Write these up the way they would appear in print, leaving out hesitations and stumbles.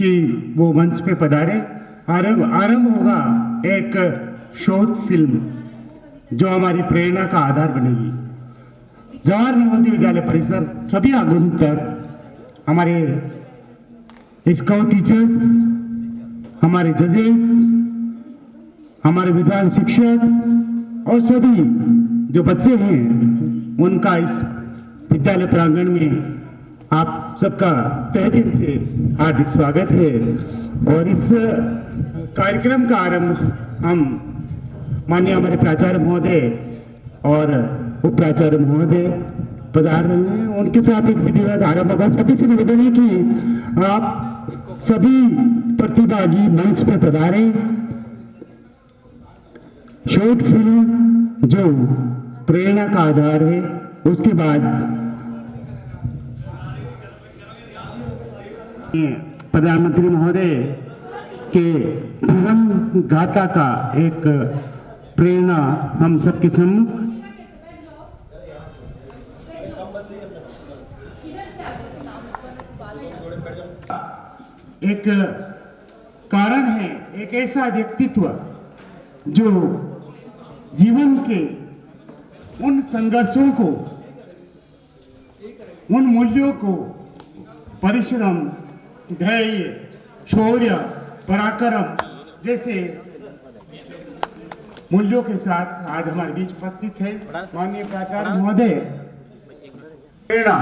कि वो मंच पे पधारे। आरंभ होगा एक शॉर्ट फिल्म जो हमारी प्रेरणा का आधार बनेगी। जवाहर नवोदय विद्यालय परिसर सभी आगंतुक, हमारे स्काउट टीचर्स, हमारे जजेस, हमारे विद्वान शिक्षक और सभी जो बच्चे हैं उनका इस विद्यालय प्रांगण में आप सबका तहे दिल से हार्दिक स्वागत है। और इस कार्यक्रम का आरंभ हम माननीय हमारे प्राचार्य महोदय और उप प्राचार्य महोदय पधार रहे हैं, उनके साथ एक विधिवत आरंभ होगा। सभी से निवेदन है कि आप सभी प्रतिभागी मंच पर पधारें। शॉर्ट फिल्म जो प्रेरणा का आधार है, उसके बाद प्रधानमंत्री महोदय के जीवन गाथा का एक प्रेरणा हम सबके सम्मुख एक कारण है, एक ऐसा व्यक्तित्व जो जीवन के उन संघर्षों को, उन मूल्यों को, परिश्रम, धैर्य, शौर्य, पराक्रम जैसे मूल्यों के साथ आज हमारे बीच उपस्थित है माननीय प्राचार्य महोदय। प्रेरणा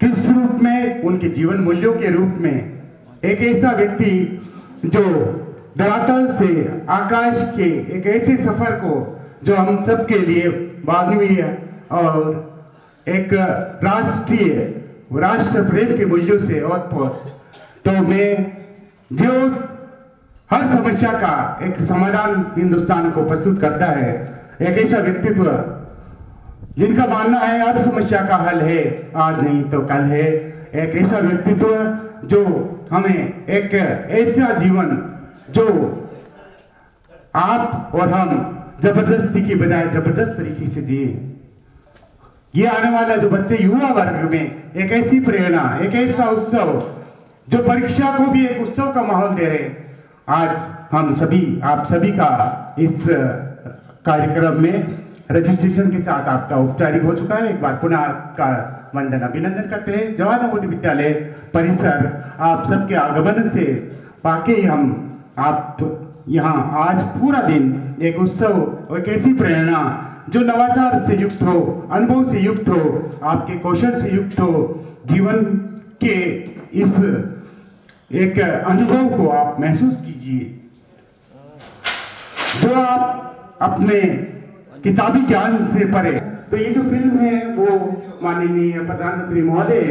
किस रूप में? उनके जीवन मूल्यों के रूप में। एक ऐसा व्यक्ति जो धरातल से आकाश के एक ऐसे सफर को जो हम सबके लिए मानवीय और एक राष्ट्र प्रेम के मूल्यों से ओतप्रोत, तो मैं जो हर समस्या का एक समाधान हिंदुस्तान को प्रस्तुत करता है, एक ऐसा व्यक्तित्व जिनका मानना है हर समस्या का हल है, आज नहीं तो कल है। एक ऐसा व्यक्तित्व जो हमें एक ऐसा जीवन जो आप और हम जबरदस्ती की बजाय जबरदस्त तरीके से जिए। ये आने वाला जो बच्चे युवा वर्ग में एक ऐसी प्रेरणा, एक ऐसा उत्सव जो परीक्षा को भी एक उत्सव का माहौल दे रहे। आज हम सभी, आप सभी का इस कार्यक्रम में रजिस्ट्रेशन के साथ आपका औपचारिक हो चुका है। एक बार पुनः आपका वंदन अभिनंदन करते हैं। जवाहर नवोदय विद्यालय परिसर आप सबके आगमन से पाके हम आप यहाँ आज पूरा दिन एक उत्सव और एक ऐसी प्रेरणा जो नवाचार से युक्त हो, अनुभव से युक्त हो, आपके कौशल से युक्त हो, जीवन के इस एक अनुभव को आप महसूस कीजिए जो आप अपने किताबी ज्ञान से परे। तो ये जो फिल्म है वो माननीय प्रधानमंत्री महोदय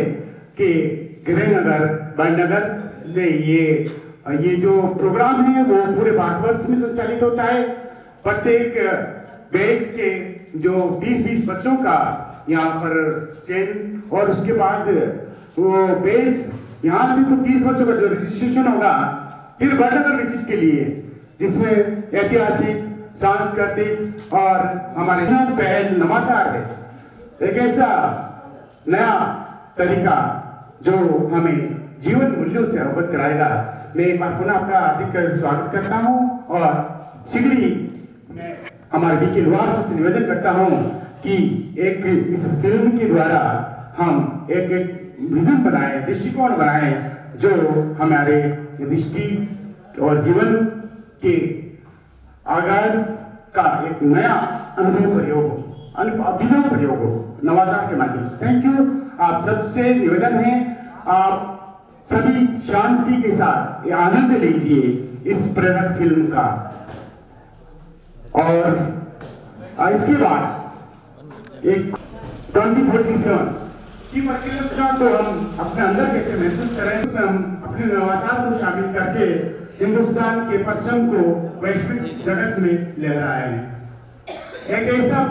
के गृहनगर बड़नगर ने ये जो प्रोग्राम है वो पूरे भारतवर्ष में संचालित होता है। प्रत्येक बैच के जो 20-20 बच्चों का यहाँ पर चयन, और उसके बाद वो बैच यहाँ से तो 30 बच्चों का जो रजिस्ट्रेशन होगा फिर बड़नगर विजिट के लिए, जिसमें ऐतिहासिक, सांस्कृतिक और हमारे पहल नवाचार है। एक ऐसा नया तरीका जो हमें जीवन मूल्यों से अवगत कराएगा। मैं एक बार पुनः आपका हार्दिक स्वागत करता हूँ और शीघ्र ही मैं हमारे डी के लुहार से निवेदन करता हूँ कि एक इस फिल्म के द्वारा हम एक विजन बनाए, दृष्टिकोण बनाए जो हमारे दृष्टि और जीवन के आगाज का एक नया अनुभव प्रयोग हो, अभिनव प्रयोग हो नवाचार के माध्यम से। Thank you. आप सबसे निवेदन है आप सभी शांति के साथ आनंद लीजिए इस प्रेरक फिल्म का। और इसके बाद एक 2047 की प्रक्रिया तो हम अपने अंदर कैसे महसूस करें, उसमें हम अपने नवाचार को शामिल करके हिंदुस्तान के परचम को वैश्विक जगत में लहराए हैं। एक ऐसा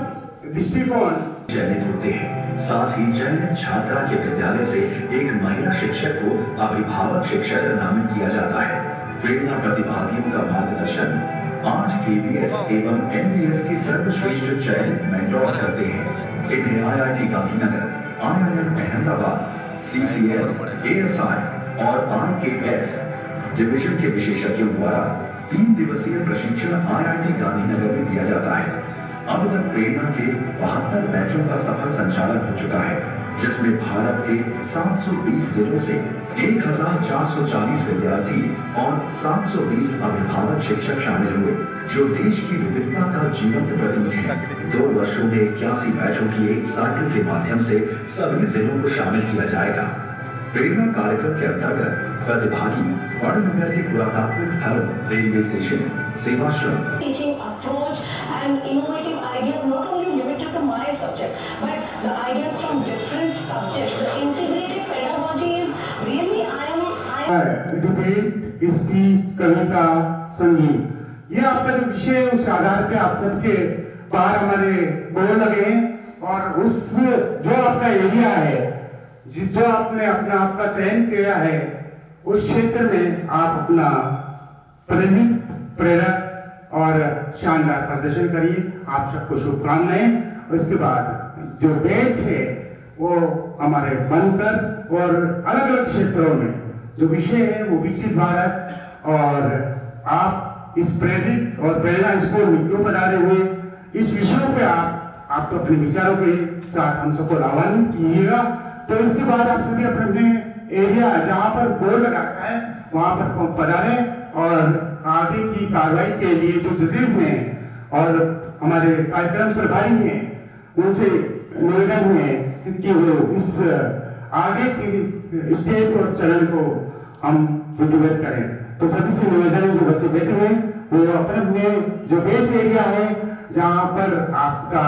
दृष्टिकोण चयनित होते हैं। साथ ही चयनित छात्रा के विद्यालय से एक महिला शिक्षक को अभिभावक शिक्षक नामित किया जाता है। प्रेरणा प्रतिभागियों का मार्गदर्शन 8 KVS एवं MVS की सर्वश्रेष्ठ चयनित मेंटर्स करते हैं। इन्हें IIT Gandhinagar, IIM Ahmedabad, CCL, ASI और IKS डिवीजन के विशेषज्ञों द्वारा 3 दिवसीय प्रशिक्षण IIT गांधीनगर में दिया जाता है। अब तक प्रेरणा के 72 बैचों का सफल संचालन हो चुका है, जिसमें भारत के 720 जिलों से 1440 विद्यार्थी और 720 अभिभावक शिक्षक शामिल हुए, जो देश की विविधता का जीवंत प्रतीक है। 2 वर्षों में 81 बैचों की एक सर्कल के माध्यम से सभी जिलों को शामिल किया जाएगा। प्रेरणा कार्यक्रम के अंतर्गत प्रतिभागी वड़नगर के पुरातात्विक स्थल, railway station, Sevashram, teaching approach and innovative ideas not only limited to my subject but the ideas from different subjects. The integrated pedagogy is really I am debate, speech, कविता, संगीत, ये आपका जो विषय है उस आधार पे आप सबके बाहर हमारे बोर्ड लगे हैं और उस जो आपका एरिया है, जो आपने अपना आपका चयन किया है, उस क्षेत्र में आप अपना प्रेरक और शानदार प्रदर्शन करिए। आप सबको शुभकामनाएं। उसके बाद जो बैच है वो हमारे बनकर और अलग अलग क्षेत्रों में जो विषय है वो विकसित भारत, और आप इस प्रेरित और प्रेरणा स्कूल में क्यों बना रहे हुए इस विषयों पे आप तो अपने विचारों के साथ हम सबको लाभान्वित कीजिएगा। तो इसके बाद आप सभी अपने अपने एरिया जहाँ पर बोर्ड लगा है वहाँ पर पधारे और आगे की कार्रवाई के लिए जो जजेस हैं और हमारे कार्यक्रम प्रभारी हैं उनसे निवेदन है कि वो इस आगे की स्टेप और चरण को हम मोटिवेट करें। तो सभी से निवेदन है जो बच्चे बैठे हैं वो अपने अपने जो बेस एरिया है जहाँ पर आपका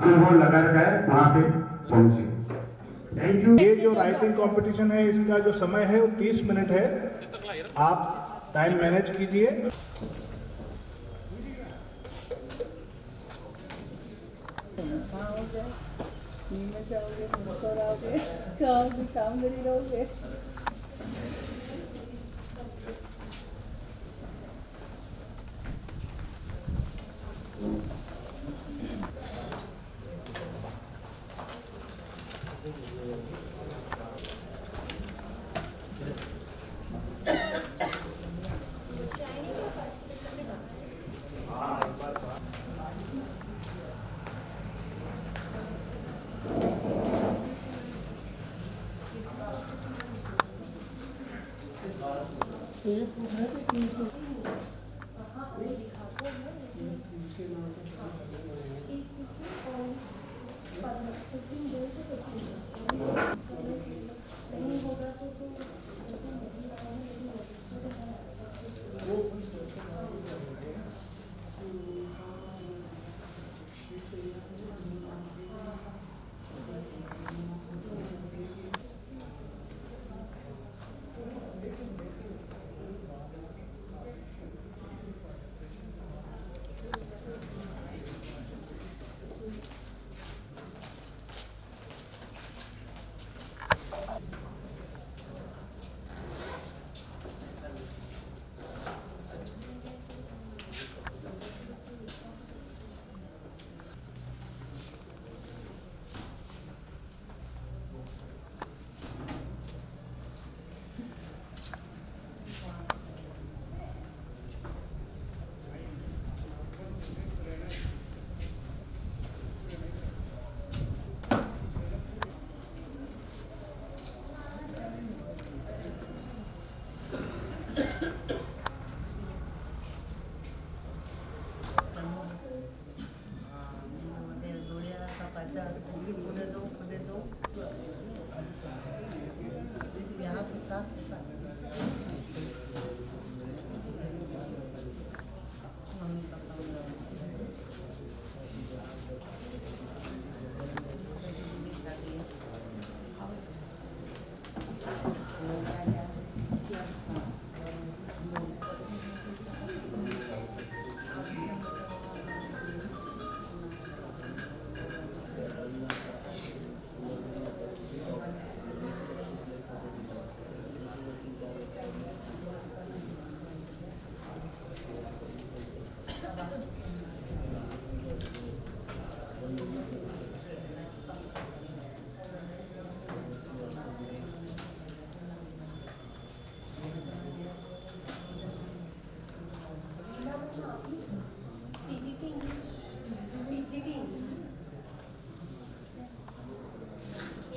सिंबल लगा रखा है वहाँ पे पहुंचे। Thank you. ये जो राइटिंग कंपटीशन है इसका जो समय है वो 30 मिनट है। आप टाइम मैनेज कीजिए। काम करी रहोगे।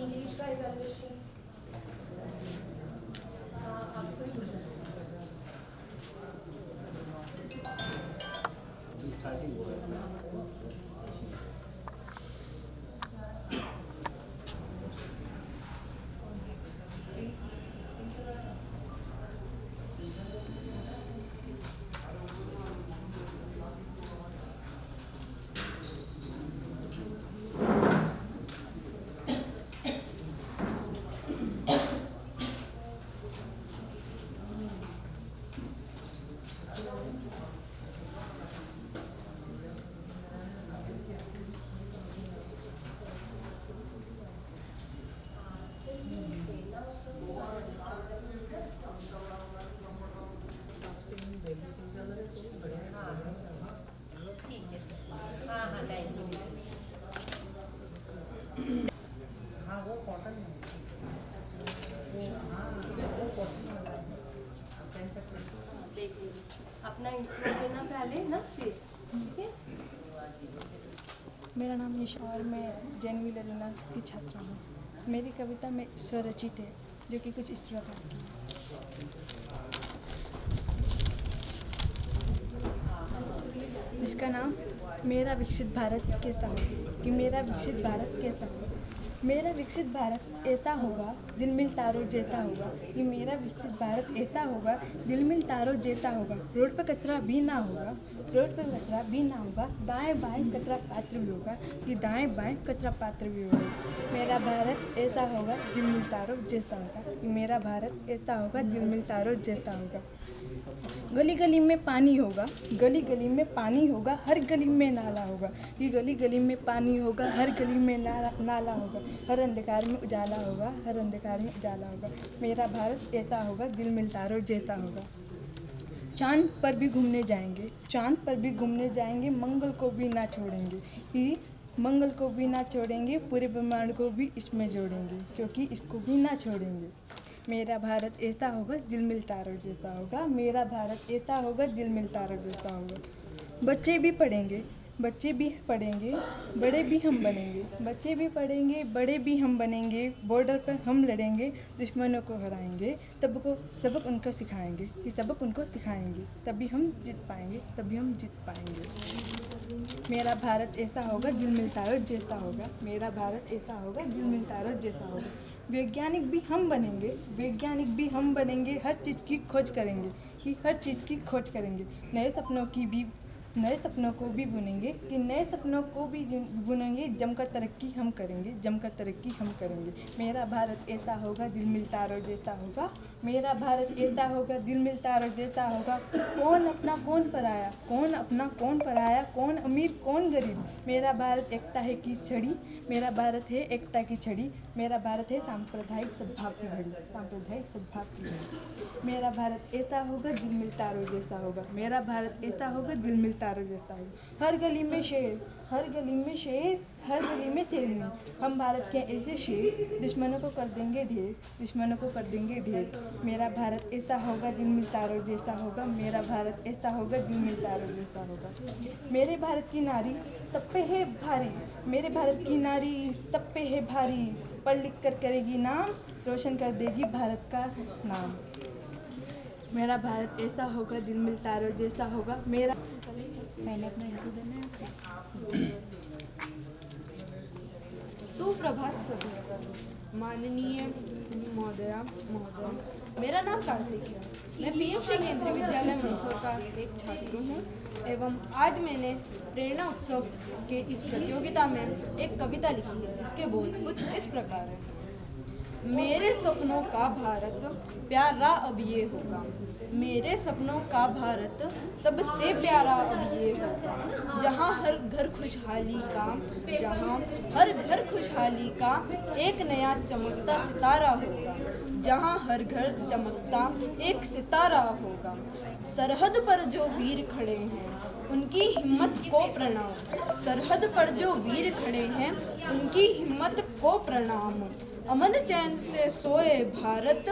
इंग्लिश का इवैल्यूएशन अपना इंट्रो देना पहले ना फिर ठीक है। मेरा नाम निशा और मैं जैन ललिना की छात्रा हूँ। मेरी कविता में स्वरचित है जो कि कुछ इस प्रकार की है। इसका नाम मेरा विकसित भारत कैसा होगा कि मेरा विकसित भारत कैसा होगा। मेरा विकसित भारत ऐसा होगा दिल मिल तारों जैसा होगा कि मेरा विकसित भारत ऐसा होगा दिल मिल तारों जैसा होगा। रोड पर कचरा भी ना होगा, रोड पर कचरा भी ना होगा। दाएं बाएं कचरा पात्र भी होगा कि दाएं बाएं कचरा पात्र भी होगा। मेरा भारत ऐसा होगा दिल मिल तारों जैसा होगा कि मेरा भारत ऐसा होगा दिल मिल तारों जैसा होगा। गली गली में पानी होगा, गली गली में पानी होगा, हर गली में नाला होगा कि गली गली में पानी होगा, हर गली में नाला होगा। हर अंधकार में उजाला होगा, हर अंधकार में उजाला होगा। मेरा भारत ऐसा होगा दिल मिल तारों जैसा होगा। चांद पर भी घूमने जाएंगे, चांद पर भी घूमने जाएंगे, मंगल को भी ना छोड़ेंगे कि मंगल को भी ना छोड़ेंगे, पूरे ब्रह्मांड को भी इसमें जोड़ेंगे क्योंकि इसको भी ना छोड़ेंगे। मेरा भारत ऐसा होगा दिल मिल तारों जैसा होगा। मेरा भारत ऐसा होगा दिल मिल तारों जैसा होगा। बच्चे भी पढ़ेंगे, बच्चे भी पढ़ेंगे, बड़े भी हम बनेंगे। बच्चे भी पढ़ेंगे, बड़े भी हम बनेंगे। बॉर्डर पर हम लड़ेंगे, दुश्मनों को हराएंगे, सबक उनको सिखाएंगे कि सबक उनको सिखाएंगे, तभी हम जीत पाएंगे, तभी हम जीत पाएंगे। मेरा भारत ऐसा होगा दिल मिल तारों जैसा होगा। मेरा भारत ऐसा होगा दिल मिल तारों जैसा होगा। वैज्ञानिक भी हम बनेंगे, वैज्ञानिक भी हम बनेंगे। हर चीज़ की खोज करेंगे कि हर चीज़ की खोज करेंगे। नए सपनों को भी बुनेंगे कि नए सपनों को भी बुनेंगे। जमकर तरक्की हम करेंगे, जमकर तरक्की हम करेंगे। मेरा भारत ऐसा होगा दिल मिल तारों जैसा होगा। मेरा भारत ऐसा होगा दिल मिल तारों जैसा होगा। कौन अपना कौन पराया, कौन अपना कौन पराया, कौन अमीर कौन गरीब। मेरा भारत एकता है की छड़ी, मेरा भारत है एकता की छड़ी। मेरा भारत है सांप्रदायिक सद्भाव की घड़ी, सांप्रदायिक सद्भाव की घड़ी। मेरा भारत ऐसा होगा दिल मिल तारों जैसा होगा। मेरा भारत ऐसा होगा दिल मिल तारों जैसा होगा। हर गली में शेर, हर गली में शेर, हर गली में शेरनी। हम भारत के ऐसे शेर, दुश्मनों को कर देंगे ढेर, दुश्मनों को कर देंगे ढेर। मेरा भारत ऐसा होगा दिल मिल तारों जैसा होगा। मेरा भारत ऐसा होगा दिल मिल तारों जैसा होगा। मेरे भारत की नारी सब पे है भारी, मेरे भारत की नारी सब पे है भारी। पढ़ लिख कर करेगी नाम, रोशन कर देगी भारत का नाम। मेरा भारत ऐसा होगा दिल मिल तारों जैसा होगा। मेरा पहले अपना इंट्रो देना है। सुप्रभात सभी माननीय महोदया महोदय। मेरा नाम कार्तिक है। मैं पीएमसी केंद्रीय विद्यालय मंदसौर का एक छात्र हूँ एवं आज मैंने प्रेरणा उत्सव के इस प्रतियोगिता में एक कविता लिखी है जिसके बोल कुछ इस प्रकार है। मेरे सपनों का भारत प्यारा अब ये होगा, मेरे सपनों का भारत सबसे प्यारा अब ये होगा। जहाँ हर घर खुशहाली का, जहाँ हर घर खुशहाली का एक नया चमकता सितारा होगा। जहाँ हर घर चमकता एक सितारा होगा। सरहद पर जो वीर खड़े हैं उनकी हिम्मत को प्रणाम। सरहद पर जो वीर खड़े हैं उनकी हिम्मत को प्रणाम। अमन चैन से सोए भारत,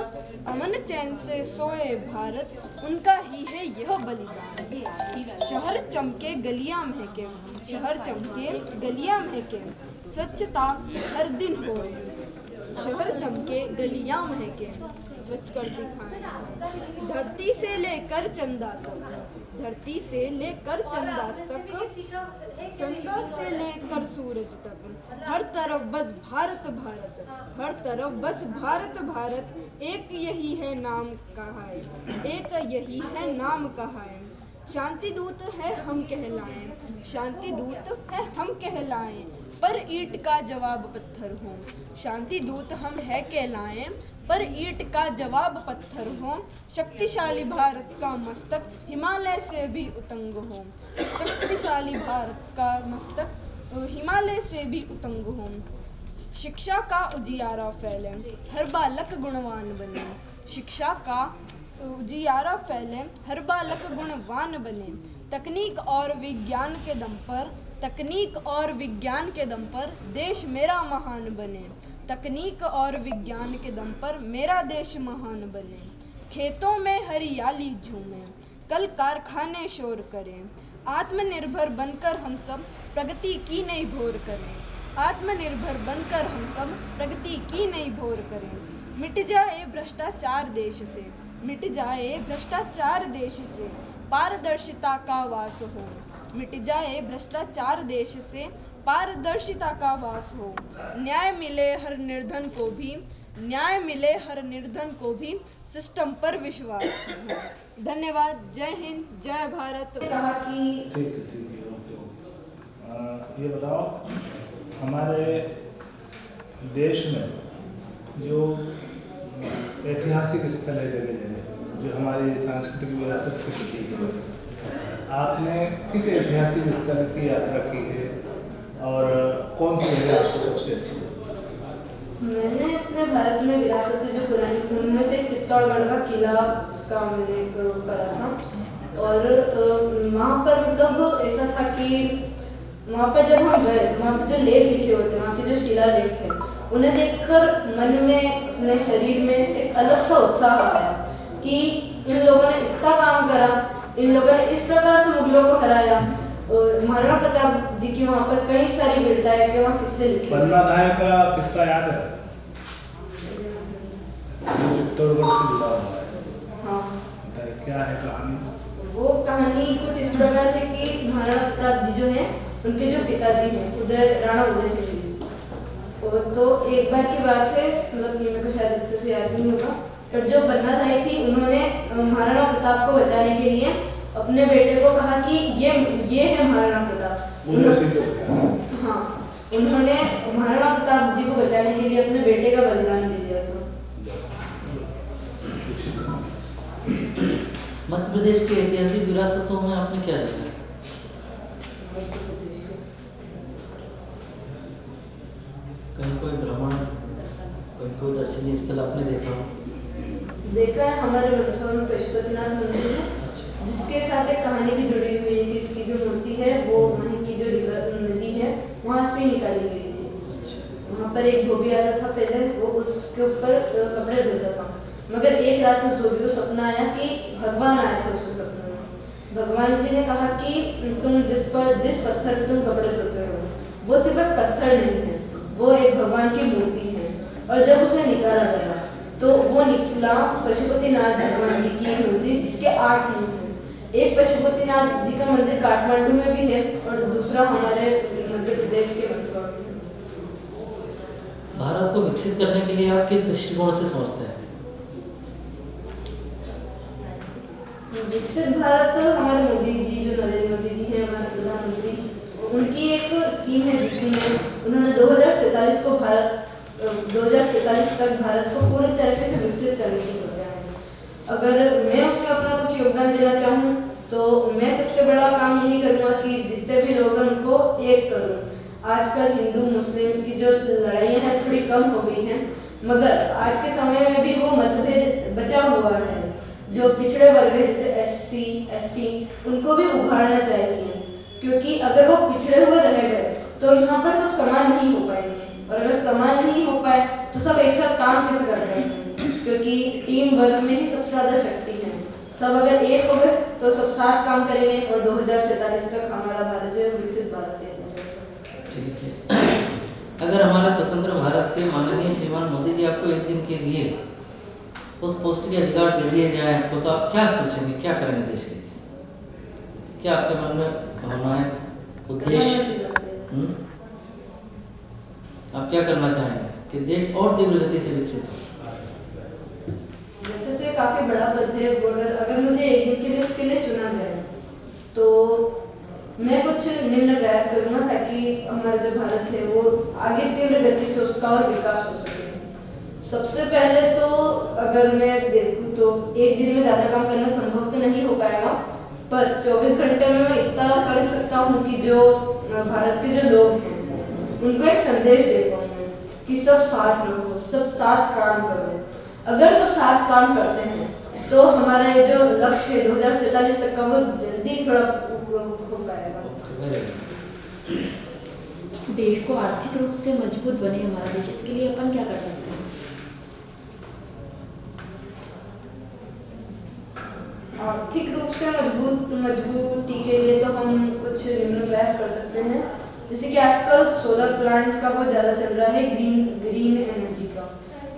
अमन चैन से सोए भारत, उनका ही है यह बलिदान। शहर चमके गलियां महके, शहर चमके गलियां महके, स्वच्छता हर दिन होए, शहर चमके गलियां महके, स्वच्छ कर दिखाएं। धरती से लेकर चंदा तक, धरती से लेकर चंदा तक, चंदा से लेकर सूरज तक, हर तरफ बस भारत भारत, हर तरफ बस भारत भारत, एक यही है नाम कहा है, एक यही है नाम कहा है। शांति दूत है हम कहलाएं, शांति दूत है हम कहलाएं, पर ईंट का जवाब पत्थर हो। शांति दूत हम है कहलाएं, पर ईंट का जवाब पत्थर हो। शक्तिशाली भारत का मस्तक हिमालय से भी उतंग हो, शक्तिशाली भारत का मस्तक हिमालय से भी उतंग हो। शिक्षा का उजियारा फैले, हर बालक गुणवान बने, शिक्षा का उजियारा फैले, हर बालक गुणवान बने। तकनीक और विज्ञान के दम पर, तकनीक और विज्ञान के दम पर देश मेरा महान बने, तकनीक और विज्ञान के दम पर मेरा देश महान बने। खेतों में हरियाली झूमे, कल कारखाने शोर करें, आत्मनिर्भर बनकर हम सब प्रगति की नई भोर करें, आत्मनिर्भर बनकर हम सब प्रगति की नई भोर करें। मिट जाए भ्रष्टाचार देश से, मिट जाए भ्रष्टाचार देश से, पारदर्शिता का वास हो, मिट जाए भ्रष्टाचार देश से, पारदर्शिता का वास हो। न्याय मिले हर निर्धन को भी, न्याय मिले हर निर्धन को भी, सिस्टम पर विश्वास हो। धन्यवाद। जय हिंद, जय भारत। कहा कि ठीक है ये बताओ, हमारे देश में जो ऐतिहासिक स्थल है जगह जगह, जो हमारी सांस्कृतिक विरासत के प्रतीक है, आपने किस ऐतिहासिक स्थल की यात्रा की है और कौन सी जगह आपको सबसे अच्छी लगी? मैंने अपने भारत में विरासत जो पुरानी, उनमें से चित्तौड़गढ़ का किला का मैंने करा था। और वहाँ पर मतलब ऐसा था कि वहाँ पर जब हम गए तो वहाँ पर जो लेख लिखे हुए थे, वहाँ के जो शिलालेख थे, उन्हें देखकर मन में, अपने शरीर में एक अलग सा उत्साह आया कि इन लोगों ने इतना काम करा, इन लोगों ने इस प्रकार से मुगलों को हराया। महाराणा प्रताप जी की वहाँ पर कई सारी वीरताएं के वहाँ किस्से लिखे। बन्नाधाय का किस्सा याद है? चित्तौड़गढ़ से जुड़ा हुआ है। हाँ, क्या है कहानी? वो कहानी कुछ इस प्रकार है कि महाराणा प्रताप जी जो हैं, उनके जो पिताजी हैं राणा उदय सिंह जी, तो एक बार की बात है, मतलब ये मेरे को शायद अच्छे से याद नहीं होगा, पर जो बन्नाधाय थी उन्होंने महाराणा प्रताप को बचाने के लिए अपने बेटे को कहा कि ये है महाराणा प्रताप। हाँ, उन्होंने महाराणा प्रताप जी को बचाने के लिए अपने बेटे का बलिदान दे दिया था। मध्य प्रदेश की ऐतिहासिक विरासतों में आपने क्या देखा? कहीं कोई भ्रमण, कोई दर्शनीय स्थल आपने देखा? देखा है, हमारे मंदसौर में पशुपतिनाथ मंदिर है, जिसके साथ एक कहानी भी जुड़ी हुई है कि इसकी जो मूर्ति है वो वहीं की जो नदी है वहाँ से निकाली गई थी। वहाँ पर एक धोबी आता था पहले, वो उसके ऊपर कपड़े धोता था, मगर एक रात उस धोबी को सपना आया कि भगवान आए थे उसको सपने में। भगवान जी ने कहा कि तुम जिस पत्थर पर तुम कपड़े धोते हो वो सिर्फ एक पत्थर नहीं है, वो एक भगवान की मूर्ति है। और जब उसे निकाला गया तो वो निकला पशुपतिनाथ भगवान जी की मूर्ति, जिसके 8 मुंह हैं। एक पशुपतिनाथ जी का मंदिर काठमांडू में भी है और दूसरा हमारे मध्य प्रदेश के मंदसौर में। भारत को विकसित करने के लिए आप किस दृष्टिकोण से सोचते हैं? विकसित भारत हमारे मोदी जी, जो नरेंद्र मोदी जी हैं हमारे प्रधानमंत्री, उनकी एक स्कीम है जिसमें उन्होंने 2047 तक भारत को पूरी तरीके से विकसित करने की सोचा है। अगर मैं उसमें अपना कुछ योगदान देना चाहूँ तो मैं सबसे बड़ा काम यही करूँगा कि जितने भी लोग हैं उनको एक करूँ। आजकल हिंदू मुस्लिम की जो लड़ाइयाँ हैं थोड़ी कम हो गई हैं, मगर आज के समय में भी वो मतभेद बचा हुआ है। जो पिछड़े वर्ग है जैसे SC, ST, उनको भी उभारना चाहिए, क्योंकि अगर वो पिछड़े हुए रह गए तो यहाँ पर सब समान नहीं हो पाएंगे और अगर समान नहीं हो पाए तो सब एक साथ काम कैसे कर पाएंगे, क्योंकि टीम वर्क में ही सबसे ज़्यादा शक्ति है। सब अगर एक हो गए तो सब साथ काम करेंगे और 2047 तक हमारा भारत जो है विकसित भारत है। ठीक है, अगर हमारे स्वतंत्र भारत के माननीय श्रीमान मोदी जी आपको एक दिन के लिए उस पोस्ट के अधिकार दे दिए जाए आपको, तो आप क्या सोचेंगे, क्या करेंगे देश के लिए? क्या आपके मन में भावनाएं, उद्देश्य, आप क्या करना चाहेंगे कि देश और तीव्र गति से विकसित हो? वैसे तो ये काफ़ी बड़ा पद है, अगर मुझे एक दिन के लिए उसके लिए चुना जाए तो मैं कुछ निम्न प्रयास करूँगा ताकि हमारा जो भारत है वो आगे तीव्र गति से उसका और विकास हो सके। सबसे पहले तो अगर मैं देखूँ तो एक दिन में ज़्यादा काम करना संभव तो नहीं हो पाएगा, पर 24 घंटे में मैं इतना कर सकता हूँ कि जो भारत के जो लोग हैं उनको एक संदेश दे पाऊँ कि सब साथ रहो, सब साथ काम करो। अगर सब साथ काम करते हैं तो हमारा ये जो लक्ष्य है 2047 तक का वो जल्दी थोड़ा हो पाएगा। देश को आर्थिक रूप से मजबूत बने हमारा देश, इसके लिए अपन क्या कर सकते हैं? आर्थिक रूप से मजबूती के लिए तो हम कुछ निम्न प्रयास कर सकते हैं, जैसे कि आजकल सोलर प्लांट का बहुत ज़्यादा चल रहा है, ग्रीन एनर्जी का।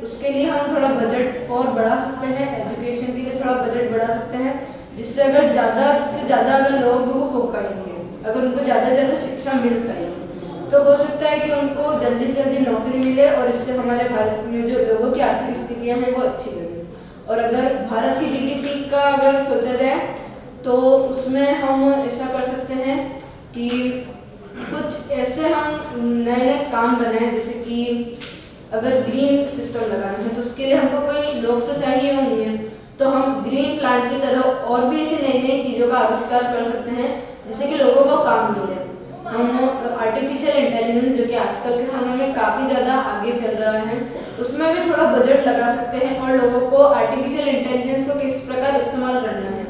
उसके लिए हम थोड़ा बजट और बढ़ा सकते हैं, एजुकेशन के लिए थोड़ा बजट बढ़ा सकते हैं, जिससे ज़्यादा अगर लोग हो पाएंगे, अगर उनको ज़्यादा से ज़्यादा शिक्षा मिल पाएगी तो हो सकता है कि उनको जल्दी से जल्दी नौकरी मिले और इससे हमारे भारत में जो लोगों की आर्थिक स्थितियाँ हैं वो अच्छी बने। और अगर भारत की जीडीपी का अगर सोचा जाए तो उसमें हम ऐसा कर सकते हैं कि कुछ ऐसे हम नए काम बनाएं, जैसे कि अगर ग्रीन सिस्टम लगाना है तो उसके लिए हमको कोई लोग तो चाहिए होंगे, तो हम ग्रीन प्लांट की तरह और भी ऐसी नई चीज़ों का आविष्कार कर सकते हैं जिससे कि लोगों को काम मिले। हम आर्टिफिशियल इंटेलिजेंस जो कि आजकल के समय में काफ़ी ज़्यादा आगे चल रहा है, उसमें भी थोड़ा बजट लगा सकते हैं और लोगों को आर्टिफिशियल इंटेलिजेंस को किस प्रकार इस्तेमाल करना है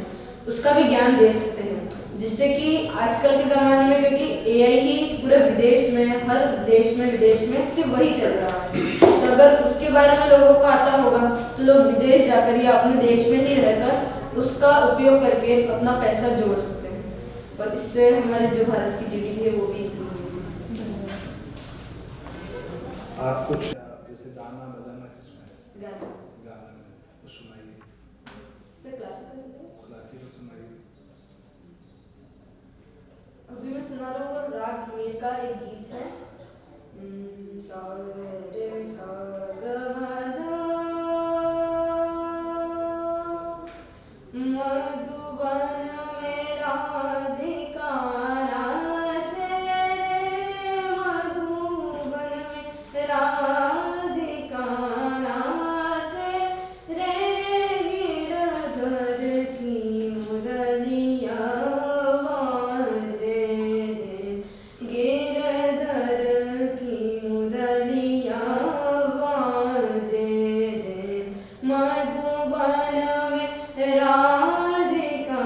उसका भी ज्ञान दे सकते हैं, जिससे कि आजकल के ज़माने में, क्योंकि एआई ही पूरे विदेश में, हर देश में विदेश में सिर्फ वही चल रहा है, तो अगर उसके बारे में लोगों को आता होगा तो लोग विदेश जाकर या अपने देश में ही रहकर उसका उपयोग करके अपना पैसा जोड़ सकते हैं और इससे हमारे जो भारत की जीडीपी है वो भी आप कुछ जैसे गाना बजाना किसमें? गाना में कुछ सुनाइए। क्लासिकल सुनाइए। अभी मैं सुना रहा हूँ राग मीर का एक गीत है, सा रे सा ग म ध, मधुबन में राधिका नाचे रे, मधुबन में राधिका नाचे रे, गिरधर की मुरलिया बाजे रे, गिरधर की मुरलिया बाजे रे, मधुबन में राधिका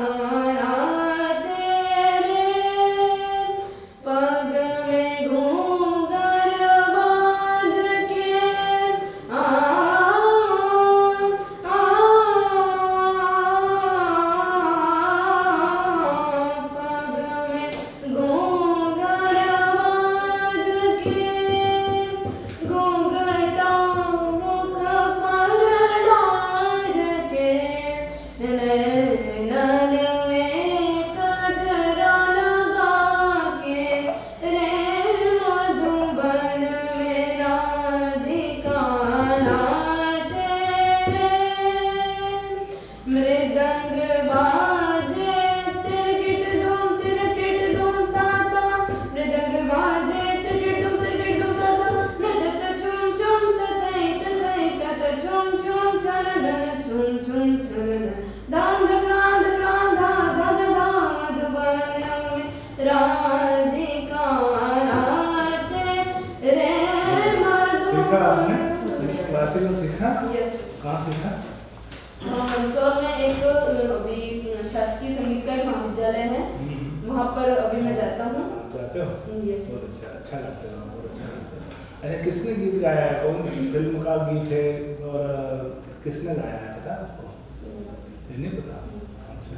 नाचे रे, पग में घूंघर बांध के पग में घूंघर बांध के, घूंघटा मुख पर डाल के, नैनन में कजरा लगा के रे, मधुबन में राधिका नाचे रे, मृदंग बाजे तिरकिट धूम ताता, मृदंग बाजे तिरकिट धूम ताता, नचत छुम छुम तथई तत छुम छुम छनन छुम छुम छनन, दान धकरान धकरान धा धा धा धा, मधुबन में राधिका नाचे रे, सीखा आपने? क्लासिकल सीखा? यस। कहाँ सीखा? मंदसौर में एक अभी शासकीय संगीत का एक महाविद्यालय है, वहाँ पर अभी मैं जाता हूँ। आप जाते हो? यस। बहुत अच्छा लगता है, बहुत अच्छा लगता है। अच्छा, किसने गीत गाया है? कौन फिल्म का गीत है और किसने गाया है, पता है आपको? ये नहीं पता? अच्छा,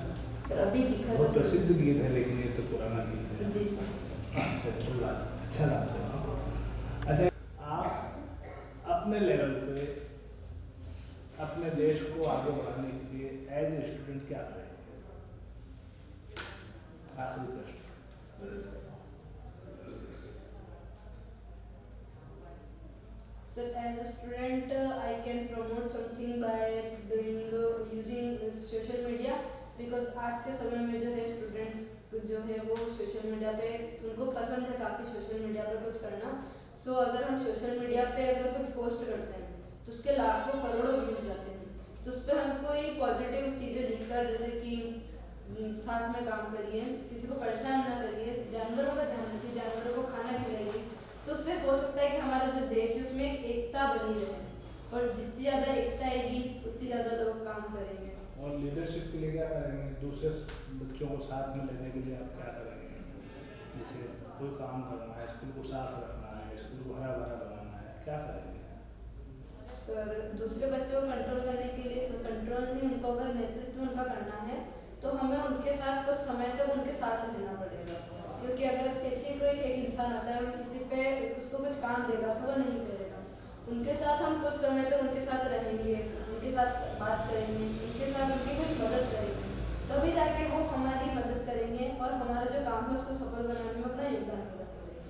सर अभी सीखा बहुत प्रसिद्ध गीत है, लेकिन ये तो पुराना गीत है। जी सर। अच्छा लगता है। अच्छा, आप अपने लेवल पे अपने देश को आगे बढ़ाने के लिए एज ए स्टूडेंट क्या करेंगे? आखिरी प्रश्न। Sir, as a student, I can promote something by using social media because आज के समय में जो है स्टूडेंट्स जो है वो सोशल मीडिया पे उनको पसंद है काफ़ी सोशल मीडिया पे कुछ करना। सो अगर हम सोशल मीडिया पे अगर कुछ पोस्ट करते हैं तो उसके लाखों करोड़ों व्यूज जाते हैं, तो उस पर हम कोई पॉजिटिव चीज़ें लिखकर जैसे कि साथ में काम करिए, किसी को परेशान ना करिए, जानवरों का ध्यान रखिए, जानवरों को खाना खिलाइए, तो उससे हो सकता है कि हमारा जो देश है उसमें एकता बनी रहे, और जितनी ज़्यादा एकता आएगी उतनी ज़्यादा लोग काम करेंगे। और लीडरशिप के लिए क्या करेंगे? दूसरे बच्चों को साथ में लेने के लिए आप क्या करेंगे? जैसे कोई काम करना है, स्कूल को साफ रखना है, स्कूल को हरा भरा बनाना है, क्या करेंगे? सर, दूसरे बच्चों को कंट्रोल करने के लिए कंट्रोल नहीं, उनको अगर नेतृत्व उनका करना है तो हमें उनके साथ कुछ समय तक उनके साथ रहना पड़ेगा, क्योंकि अगर किसी कोई एक इंसान आता है और किसी पे उसको कुछ काम देगा तो वो नहीं करेगा। उनके साथ हम कुछ समय तक उनके साथ रहेंगे, उनके साथ बात करेंगे, उनके साथ उनकी कुछ मदद करेंगे, तभी जाके वो हमारी मदद करेंगे और हमारा जो काम है उसको सफल बनाने में अपना योगदान प्रदान करेंगे।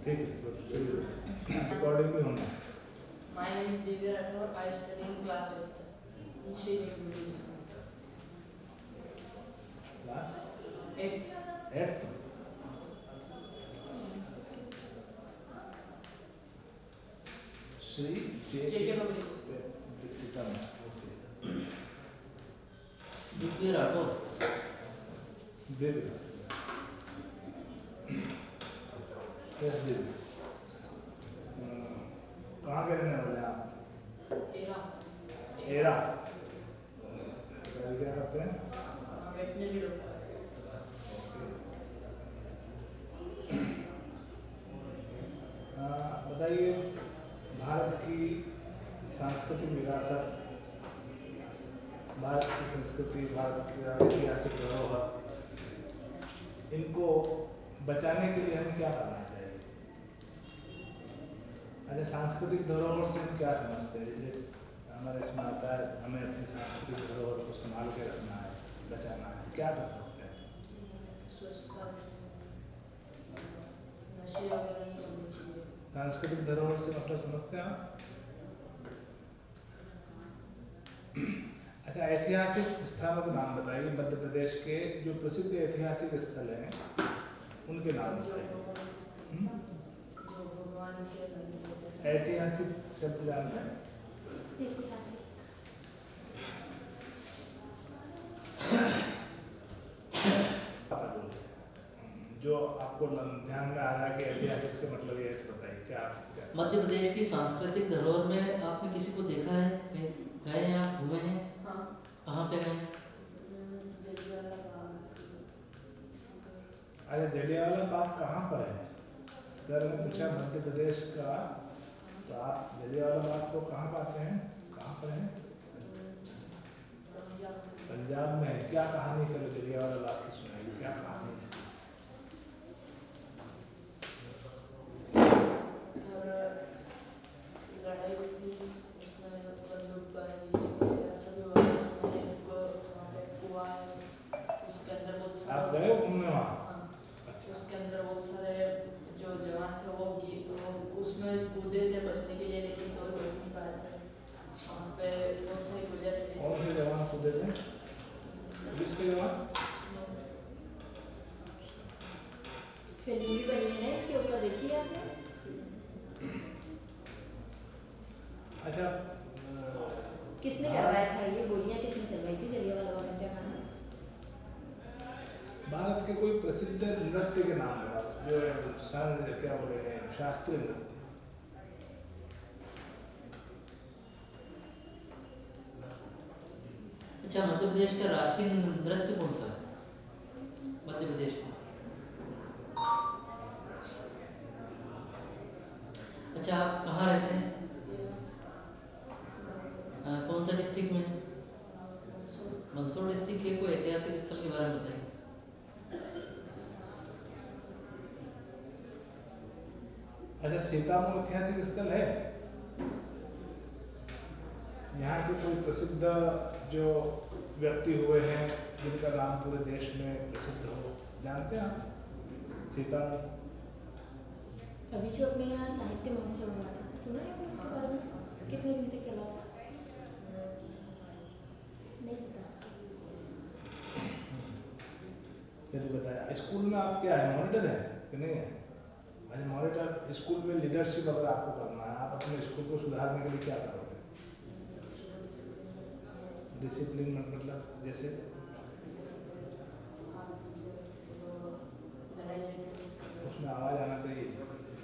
ठीक है, रिकॉर्डिंग भी होना। My name is Divya Rathore. I study in class 8th in Sri Middle School. Class 8th. 8th. Shri JK Public School. Divya Rathore. Divya. Yes Divya. कहाँ के रहने वाले हैं आप? एरा। क्या करते हैं? Veterinary doctor. बताइए, भारत की सांस्कृतिक विरासत, भारत की संस्कृति, भारत की ऐतिहासिक धरोहर, इनको बचाने के लिए हमें क्या करना चाहिए? अच्छा, सांस्कृतिक धरोहर से हम क्या समझते हैं? जैसे हमारे इसमें आता है हमें अपनी सांस्कृतिक धरोहर को संभाल के रखना है, बचाना है, क्या कर सकते हैं? स्वच्छता, नशे वगैरह नहीं करनी चाहिए। सांस्कृतिक धरोहर से मतलब समझते हैं आप? अच्छा, ऐतिहासिक स्थानों के नाम बताइए। मध्य प्रदेश के जो प्रसिद्ध ऐतिहासिक स्थल हैं उनके नाम बताइए। ऐतिहासिक शब्द जानते हैं? ऐतिहासिक जो आपको ध्यान में आ रहा है कि ऐतिहासिक से मतलब ये है, तो बताइए क्या मध्य प्रदेश की सांस्कृतिक धरोहर में आपने किसी को देखा है? कहीं गए हैं आप, घूमे हैं? हाँ। कहाँ पे गए हैं? अरे जलियांवाला बाग कहाँ पर है? अगर मैंने पूछा मध्य प्रदेश का, तो आप जलियांवाला बाग को कहाँ पाते हैं? कहाँ पर है? पंजाब में है। क्या कहानी? चलो जलियांवाला बाग की सुनाइए, क्या कहानी है इसकी? लड़ाई हुई थी, उसमें बंदूक सभी हुआ है, उसके अंदर बहुत सारे। आप गए घूमने वहाँ? हाँ। उसके अंदर बहुत सारे जो जवान थे वो उसमें कूदे थे बचने के लिए, लेकिन तो बच नहीं पाए थे। वहाँ पे बहुत सारी गोलियाँ चली। कौन से जवान कूदे थे? पुलिस के जवान? फिल्म भी बनी है ना इसके ऊपर, देखिए आपने? अच्छा, किसने करवाया था ये गोलियां? किसने चलवाई थी जलियांवाला बाग हत्याकांड? भारत के कोई प्रसिद्ध नृत्य के नाम बताओ, जो क्या बोलेंगे, शास्त्रीय नृत्य। अच्छा, मध्य प्रदेश का राष्ट्रीय नृत्य कौन सा है? मध्य प्रदेश में। अच्छा, आप कहाँ रहते हैं? कौन सा डिस्ट्रिक्ट में? मंदसौर डिस्ट्रिक्ट के कोई ऐतिहासिक स्थल के बारे में बताइए। अच्छा, सीतामऊ ऐतिहासिक स्थल है? यहाँ के कोई प्रसिद्ध जो व्यक्ति हुए हैं जिनका नाम पूरे देश में प्रसिद्ध हो, जानते हैं आप? सीतामऊ अभी जो अपने यहाँ साहित्य महोत्सव हुआ था, सुना है आपने उसके बारे में? कितने दिन तक चला था? नहीं पता। चलिए बताया। स्कूल में आप क्या है, मॉनिटर है कि नहीं है? अच्छा, मॉनिटर स्कूल में लीडरशिप अगर आपको करना है, आप अपने स्कूल को सुधारने के लिए क्या करोगे? डिसिप्लिन मतलब जैसे उसमें आवाज़ आना चाहिए,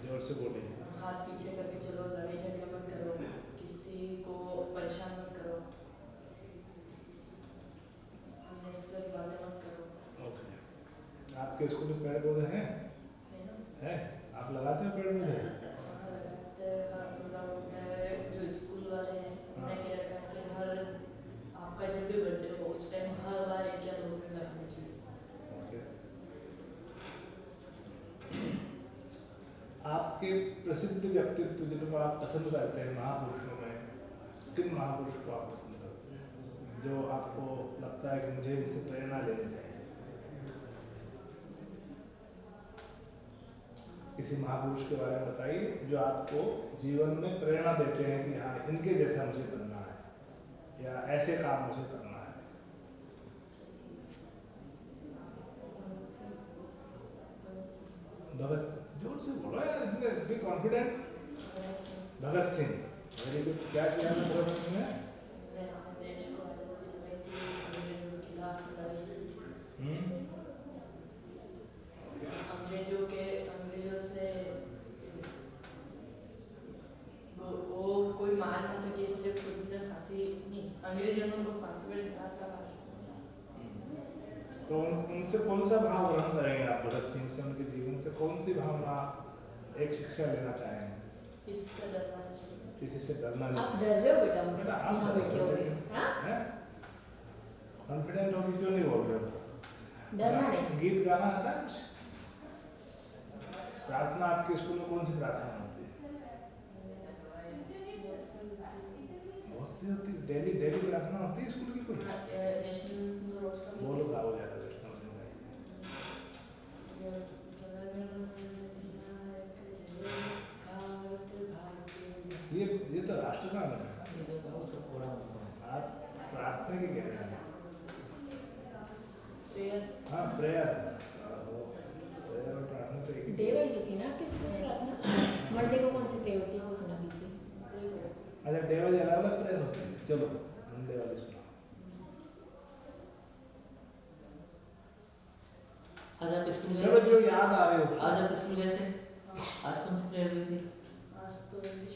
जोर से बोले। हाथ पीछे करके चलो, लड़ाई झगड़े मत करो, किसी को परेशान मत करो, अननेसेसरी बातें मत करो। ओके। आपके स्कूल में पेड़ पौधे हैं? है? आप लगाते हो पेड़ पौधे? जो स्कूल वाले हैं उन्होंने कह रखा है कि हर आपका जब भी बर्थडे हो उस टाइम हर बार एक या दो पेड़ लगाने चाहिए। आपके प्रसिद्ध व्यक्तित्व जिनको आप पसंद करते हैं महापुरुषों में, किन महापुरुष को आप पसंद करते हैं जो आपको लगता है कि मुझे इनसे प्रेरणा लेनी चाहिए? किसी महापुरुष के बारे में बताइए जो आपको जीवन में प्रेरणा देते हैं कि हाँ, इनके जैसा मुझे बनना है या ऐसे काम मुझे करना है। भगत, जोर से बोलो यार, इतने be confident. Bhagat Singh, very good. क्या किया था भगत सिंह ने? देश को आज़ादी दिलवाई थी, अंग्रेजों के खिलाफ लड़ाई। अंग्रेजों से वो कोई मार ना सके इसलिए खुद ने फांसी नहीं, अंग्रेजों ने उनको फांसी पर चढ़ाया था। तो उनसे कौन सा भाव ग्रहण करेंगे आप? भगत सिंह से, उनके जीवन से कौन सी भावना एक शिक्षा लेना चाहेंगे? किसी से डरना चाहिए। किसी से डरना नहीं। आप डर रहे हो बेटा? बेटा आप यहाँ बैठे हो गए, हाँ? कॉन्फिडेंट हो कि क्यों नहीं बोल रहे हो? डरना नहीं। गीत गाना आता है कुछ? प्रार्थना आपके स्कूल में कौन सी प्रार्थना होती है? बहुत सी होती है। डेली डेली प्रार्थना होती है स्कूल की कोई? बोलो गाओ ज़्यादा ये तो राष्ट्र गान है। आप प्रार्थना की कह रहे हैं? हाँ, प्रेयर और प्रार्थना तो एक ही। डे वाइज होती है ना आपके स्कूल में प्रार्थना? मंडे को कौन सी प्रे होती है वो सुना दीजिए। अच्छा, डे वाइज अलग अलग प्रेयर होती है। चलो मंडे वाली सुना। आज आप स्कूल गए? चलो जो याद आ रहे हो। आज आप स्कूल गए थे? आज कौन सी प्रेयर हुई थी? आज तो इंग्लिश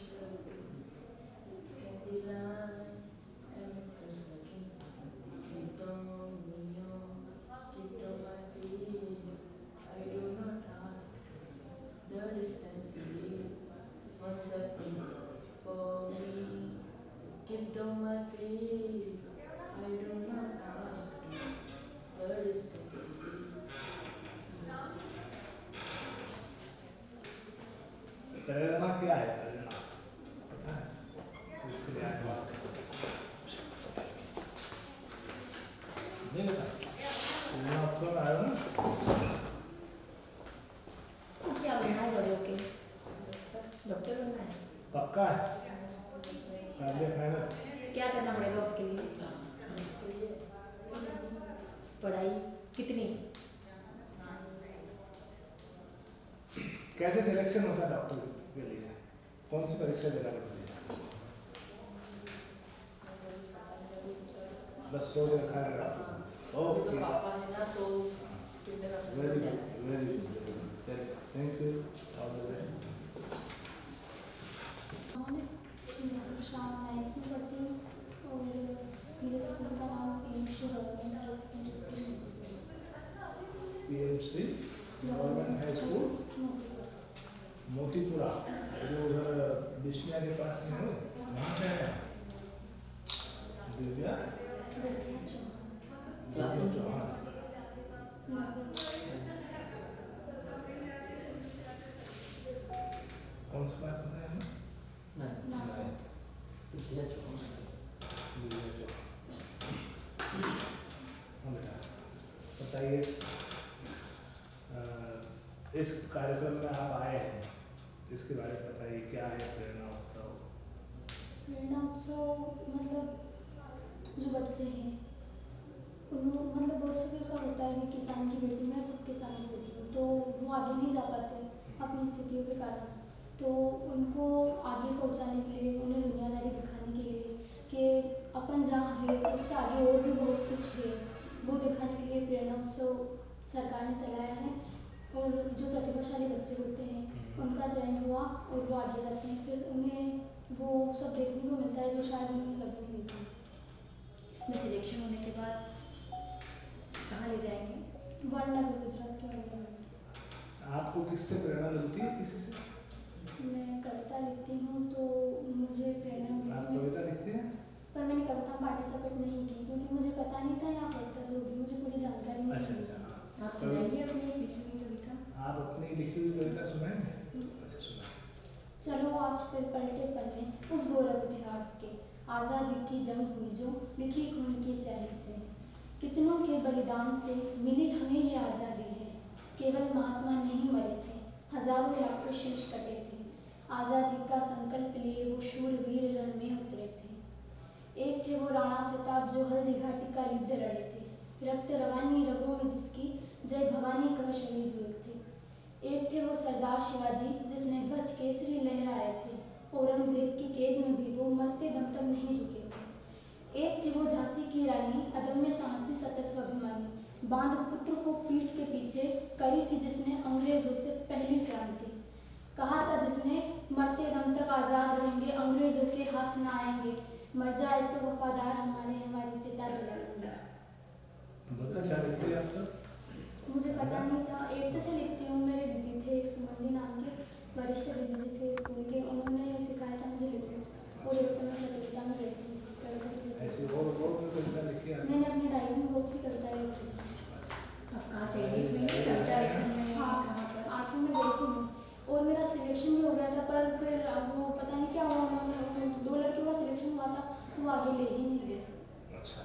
प्रेरणा क्या है? प्रेरणा पता है? इसके लिए आज बात नहीं पता। प्रेरणा अफसर आया हो ना? तो क्या बनना है बड़े होके? डॉक्टर बनना है? पक्का है? फाइनल? क्या करना पड़ेगा उसके लिए? पढ़ाई कितनी? कैसे सिलेक्शन होता है डॉक्टर के लिए? कौन सी परीक्षा देना पड़ती है? बस सोच रखा है doctor. Okay, very good, very good. चलिए, thank you, all the best. मैं शाम 9th में पढ़ती हूँ और मेरे स्कूल का नाम PMC government higher secondary school है। PMC government high school Motipura, जो उधर बिस्मिया के पास में है, वहाँ से है दिव्या चौहान। कौन सी बात बताया हमें? दिव्या चौहान। हाँ बेटा बताइए, इस कार्यक्रम में आप आए हैं, इसके बारे में बताइए, क्या है प्रेरणा उत्सव? प्रेरणा उत्सव मतलब जो बच्चे हैं उन्होंने मतलब बहुत से ऐसा होता है कि किसान की बेटी, मैं खुद किसान की बेटी हूँ, तो वो आगे नहीं जा पाते अपनी स्थितियों के कारण, तो उनको आगे पहुँचाने के लिए, उन्हें दुनियादारी दिखाने के लिए कि अपन जहाँ है उससे आगे और भी बहुत कुछ है, वो दिखाने के लिए प्रेरणा उत्सव सरकार ने चलाया है। और जो प्रतिभाशाली बच्चे होते हैं उनका चयन हुआ और वो आगे जाते हैं, फिर उन्हें वो सब देखने को मिलता है जो शायद उन्हें कभी नहीं मिलता। इसमें सिलेक्शन होने के बाद कहाँ ले जाएंगे? वडनगर, गुजरात के वडनगर। आपको किससे प्रेरणा मिलती है? किसी से? मैं कविता लिखती हूँ तो मुझे प्रेरणा मिलती है। आप कविता लिखते हैं? पर मैंने कविता में पार्टिसिपेट नहीं की क्योंकि मुझे पता नहीं था यहाँ कविता भी होगी, मुझे पूरी जानकारी नहीं थी। अच्छा। आप सुनाइए अपनी एक लिखी हुई कविता। आप अपनी लिखी हुई कविता सुनाएंगे? अच्छा सुनाइए। चलो आज फिर पलटे पन्ने उस गौरव इतिहास के, आज़ादी की जंग हुई जो लिखी खून की स्याही से, कितनों के बलिदान से मिली हमें ये आज़ादी है, केवल महात्मा नहीं मरे थे, हजारों लाखों शीश कटे थे, आज़ादी का संकल्प लिए वो शूरवीर रण में उतरे थे। एक थे वो राणा प्रताप जो हल्दी घाटी का युद्ध लड़े थे, रक्त रवानी रगों में जिसकी जय भवानी कह शहीद हुए थे। एक थे वो सरदार शिवाजी जिसने ध्वज केसरी लहराए थे, औरंगजेब की कैद में भी वो मरते दम तक नहीं झुके थे। एक थी वो झांसी की रानी अदम्य साहसी सतत अभिमानी, बांध पुत्र को पीठ के पीछे करी थी जिसने अंग्रेजों से पहली क्रांति, कहा था जिसने मरते दम तक आज़ाद रहेंगे, अंग्रेजों के हाथ न आएंगे, मर जाए तो वफादार हमारी चिता जलाएंगे। मुझे पता नहीं था, 8th से लिखती हूँ। मेरे दीदी थे एक सुमंदी नाम के वरिष्ठ दीदी जी थे स्कूल के, उन्होंने सिखाया था मुझे लिखना, और एक तो मैं प्रतियोगिता में लिखती हूँ। मैंने अपनी डायरी में बहुत सी कविताएं लिखी। आप कहाँ चयनित हुई कविता लेखन में? हाँ, 8वीं में गई थी और मेरा सिलेक्शन भी हो गया था, पर फिर अब वो पता नहीं क्या हुआ, उन्होंने 2 लड़कियों का सिलेक्शन हुआ था तो वो आगे ले ही नहीं गए। अच्छा।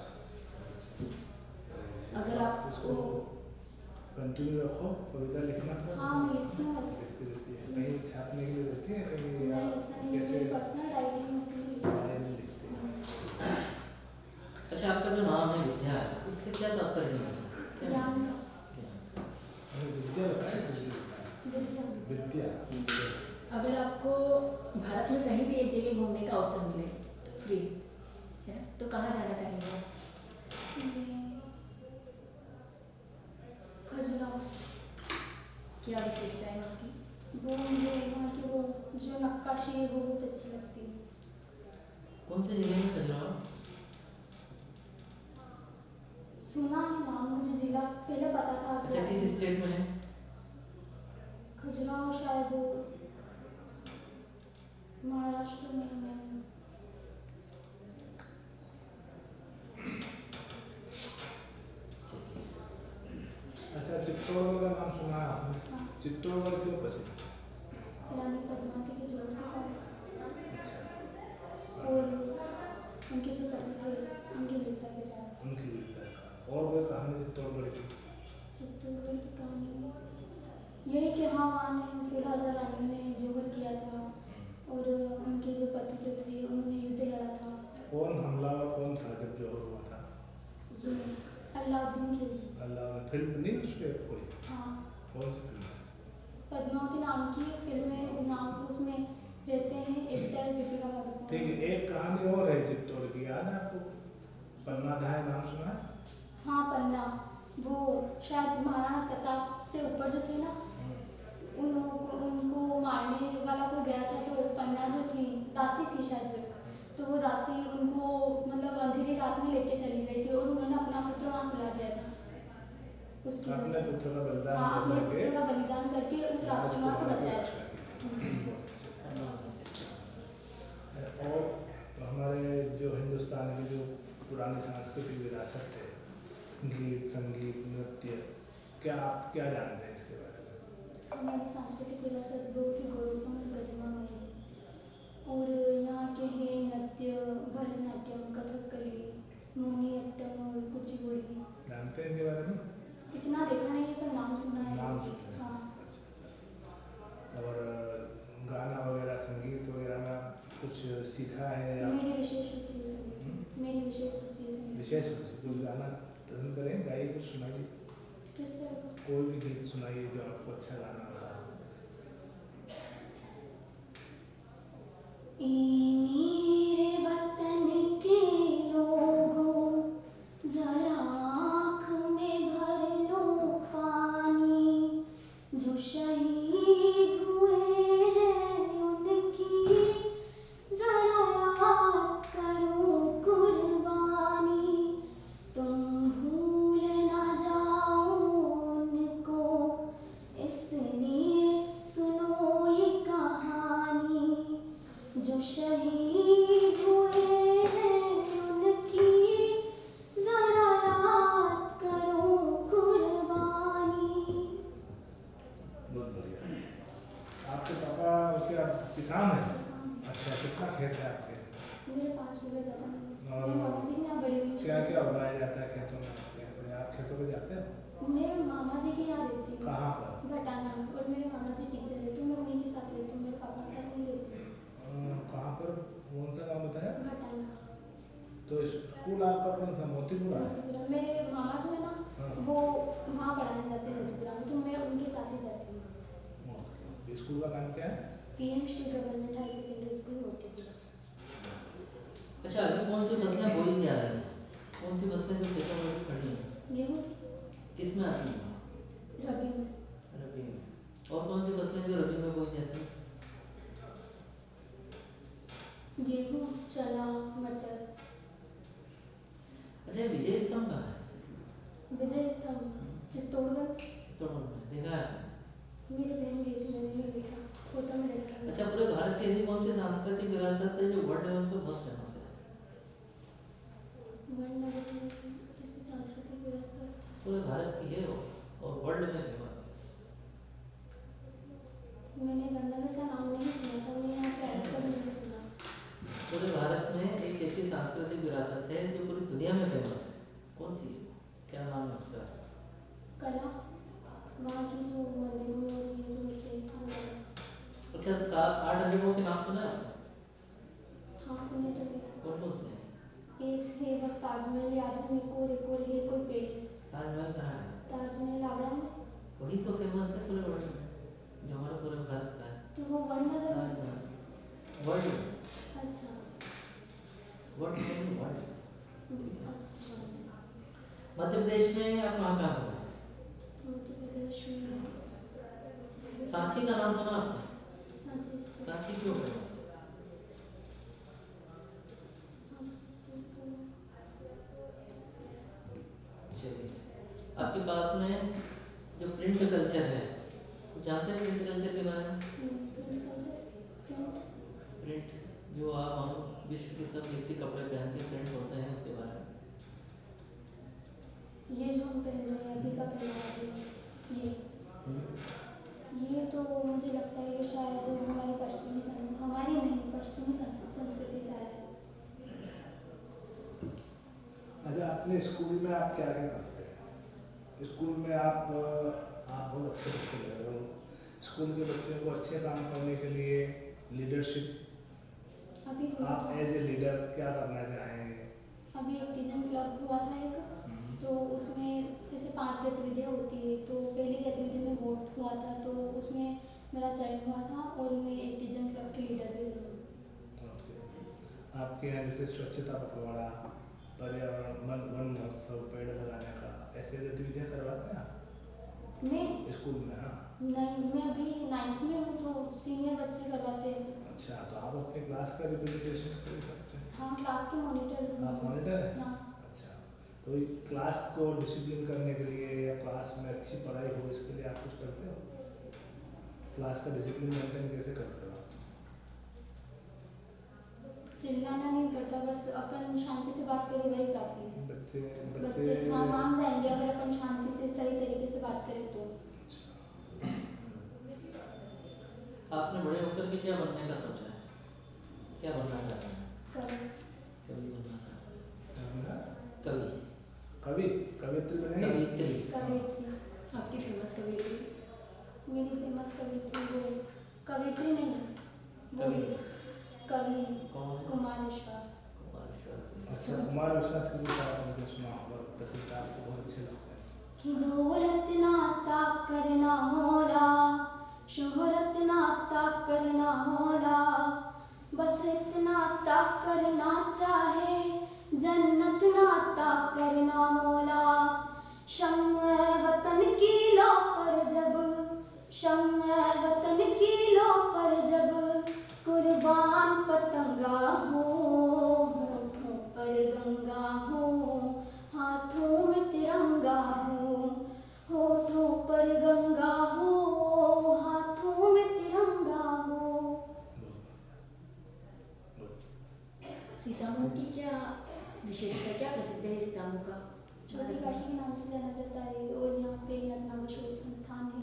अगर आपको कंटिन्यू रखो कविता लिखना। हाँ मैं लिखती हूँ। कहीं छापने के लिए देती है? कहीं नहीं, ऐसा नहीं है, मेरी पर्सनल डायरी में लिखती हूँ। अच्छा, आपका जो नाम है विद्या, इससे क्या तात्पर्य है? ज्ञान। विद्या बताए? विद्या। अगर आपको भारत में कहीं भी एक जगह घूमने का अवसर मिले फ्री है तो कहाँ जाना चाहेंगे? खजुराहो। क्या विशेषता है वहाँ की? वो मुझे वहाँ की वो जो नक्काशी है वो बहुत अच्छी लगती है। कौन सी जगह है खजुराहो? सुना है नाम, मुझे जिला पहले पता था। अच्छा, किस स्टेट में है? खजुराहो शायद महाराष्ट्र में है। अच्छा, चित्तौड़गढ़ का नाम सुना है आपने? हाँ। चित्तौड़गढ़ क्यों प्रसिद्ध? रानी पद्मावती के जोड़ के कारण। अच्छा। और उनके जो पति थे उनकी वीरता के कारण। उनकी वीरता का। और कोई कहानी चित्तौड़गढ़ की? चित्तौड़गढ़ की कहानी यही कि हाँ वहाँ ने 16,000 रानियों ने जोहर किया था और उनके जो पति जो थे उन्होंने युद्ध लड़ा था। कौन हमलावर कौन था जब जोहर हुआ था? ये अलाउद्दीन खिलजी। अल्लाह, फिल्म नहीं उस पर कोई? हाँ। कौन सी फिल्म? पद्मावती नाम की फिल्म है, नाम उसमें रहते हैं एक्टर दीपिका पादुकोण। ठीक है, एक कहानी और है चित्तौड़ की, याद है आपको? पन्ना धाय नाम सुना है? हाँ पन्ना, वो शायद महाराणा प्रताप से ऊपर जो थे ना उनको मारने वाला कोई गया था, तो पन्ना जो थी दासी थी शायद वो, तो वो दासी उनको मतलब अंधेरी रात में लेके चली गई थी और उन्होंने अपना पुत्र वहाँ सुला दिया था। उसकी आपने जगह। पुत्र का बलिदान हाँ, अपने करके पुत्र का बलिदान करके उस राजकुमार को बचाया। और हमारे जो हिंदुस्तान की जो पुरानी सांस्कृतिक विरासत है, गीत, संगीत, नृत्य, क्या आप क्या जानते हैं इसके बारे में? हमारी सांस्कृतिक विरासत बहुत ही गौरवपूर्ण गरिमामय है और यहाँ के हैं नृत्य, भरतनाट्यम, कथकली, मोहिनीअट्टम और कुचिपुड़ी। जानते हैं इनके बारे में? इतना देखा नहीं है पर नाम सुना है। नाम सुना है। हाँ। अच्छा। और गाना वगैरह, संगीत वगैरह में कुछ सीखा है या मेरी विशेष रुचि है संगीत। मेरी विशेष रुचि है संगीत। विशेष रूप से कुछ गाना पसंद करें, गाइए, कुछ सुनाइए, किस तरह का? कोई भी गीत सुनाइए जो आपको अच्छा गाना आता है। मेरे वतन के लोगों जरा आँख में भर लो पानी, जो शहीद हुए हैं उनकी जरा याद करो कुर्बानी, तुम भूल ना जाओ उनको, इसलिए सुनो ये कहानी, जो शहीद हुए हैं उनकी जरा याद करो कुर्बानी। बहुत बढ़िया। आपके पापा क्या किसान हैं? अच्छा, कितना खेत है आपके? मेरे 5 बीघा ज़्यादा नहीं। और मेरे मामा जी के यहाँ बड़ी हुई। क्या क्या उगाया जाता है खेतों में आपके यहाँ पे? आप खेतों पे जाते हैं? मेरे मामा जी के यहाँ रहती हूँ। कहाँ पर? घटाना। और मेरे मामा जी टीचर है तो मैं उन्हीं के साथ रहती हूँ, मेरे पापा के साथ नहीं रहती हूँ। कहाँ पर? कौन सा गाँव बताया? घटाना। तो स्कूल आपका कौन सा? मोतीपुरा है? मोतीपुरा। मेरे मामा जो है ना, हाँ। वो वहाँ पढ़ाने जाते हैं मोतीपुरा में, तो मैं उनके साथ ही जाती हूँ। स्कूल का नाम क्या है? PM state government high secondary school Motipura. अच्छा, अभी कौन सी फसलें बोई जा रही हैं? कौन सी फसलें जो खेतों में खड़ी हैं? गेहूँ किसमें आती हैं? रबी में। रबी में। और कौन सी फसलें जो रबी में बोई जाती हैं? गेहूँ, चना, मटर। अच्छा, विजय स्तंभ कहाँ है? विजय स्तंभ चित्तौड़गढ़। तो देखा है? मेरी बहन गई थी, मैंने नहीं देखा, फोटो में देखा। अच्छा, पूरे भारत की ऐसी कौन सी सांस्कृतिक विरासत है जो वर्ल्ड लेवल पे बहुत फेमस है? वर्ल्ड लेवल में किसी सांस्कृतिक विरासत पूरे भारत की है वो और वर्ल्ड में फेमस है। मैंने वरनगर का नाम नहीं सुना था, मैं यहाँ पे आकर नहीं सुना। पूरे भारत में एक ऐसी सांस्कृतिक विरासत है जो पूरी दुनिया में फेमस है। कौन सी है? क्या नाम है उसका? कला, वहाँ की जो मंदिरों में और ये जो होते हैं। अच्छा, 7-8 अजूबों के नाम सुना है आपने? हाँ, सुने तो है। कौन कौन से हैं? एक है बस ताजमहल याद है मेरे को, एक और है कोई पेरिस। ताजमहल कहाँ है? ताजमहल आगरा में। वही तो फेमस है पूरे वर्ल्ड में, जो हमारे पूरे भारत का है। तो वो वरनगर में। ताजमहल वर्ल्ड में। अच्छा। वर्ल्ड में वर्ल्ड। अच्छा। मध्य प्रदेश में आप कहाँ घूमे? मध्य प्रदेश में सांची का नाम सुना आपने? सांची। सांची क्यों फेमस है? चलिए, आपके पास में जो प्रिंट कल्चर है, जानते हैं प्रिंट कल्चर के बारे में? प्रिंट जो आप हम विश्व के सब व्यक्ति कपड़े पहनते हैं, प्रिंट होते हैं, उसके बारे में? ये जो हम पहन रहे हैं अभी का पहनावा है, ये तो मुझे लगता है कि शायद हमारी नहीं पश्चिमी संस्कृति से आया है। अच्छा, अपने स्कूल में आप क्या क्या करते हैं? स्कूल में आप बहुत अच्छे बच्चे लग रहे हो। स्कूल के बच्चों को अच्छे काम करने के लिए लीडरशिप, अभी आप एज ए लीडर क्या करना चाहेंगे? अभी एक टीजन क्लब हुआ था एक, तो उसमें जैसे 5 गतिविधियाँ होती है, तो पहली गतिविधि में वोट हुआ था, तो उसमें मेरा चयन हुआ था और मैं एक टीजन क्लब की लीडर भी रही हूँ। आपके यहाँ जैसे स्वच्छता पखवाड़ा, पर्यावरण वन महोत्सव, पेड़ लगाने का, ऐसे गतिविधियाँ करवाते हैं आप मैं स्कूल में? हाँ। नहीं, मैं अभी 9th में हूँ, तो सीनियर बच्चे करवाते हैं। अच्छा, तो आप अपने क्लास का रिप्रेजेंटेशन कर सकते हैं? हाँ, क्लास के मॉनिटर। आप मॉनिटर हैं? हाँ। अच्छा, तो ये क्लास को डिसिप्लिन करने के लिए या क्लास में अच्छी पढ़ाई हो इसके लिए आप कुछ करते हो? क्लास का डिसिप्लिन मेंटेन कैसे करते हो? चिल्लाना नहीं पड़ता, बस अपन शांति से बात करें वही काफी है। बच्चे हाँ मान जाएंगे अगर अपन शांति से सही तरीके से बात करें तो। आपने बड़े होकर के क्या बनने का सोचा है? क्या बनना चाहते हैं? कभी कवि बनना चाहते हैं? कवि कवि कवित्री बनेंगे? कवित्री। आपकी फेमस कवियत्री? मेरी फेमस कवित्री वो कवित्री नहीं वो कवि। कवि कौन? कुमार विश्वास। अच्छा, कुमार विश्वास की भी आप मुझे सुना होगा, प्रसिद्ध आपको बहुत अच्छे लगते हैं। कि दौलत ना ताक करना मौला, शोहरत ना ताक करना मौला, बस इतना ताक करना चाहे, जन्नत ना ताक करना मौला। शम्म वतन की लो पर जब, शम्म वतन की लो पर जब, कुर्बान पतंगा हो, होठों पर गंगा हो, हाथों में तिरंगा हो, होठों पर गंगा हो, हाथों में तिरंगा हो। सीतामऊ की क्या विशेषता, क्या प्रसिद्ध है सीतामऊ का? छोटी काशी के नाम से जाना जाता है और यहाँ पे नटनागर शोध संस्थान है।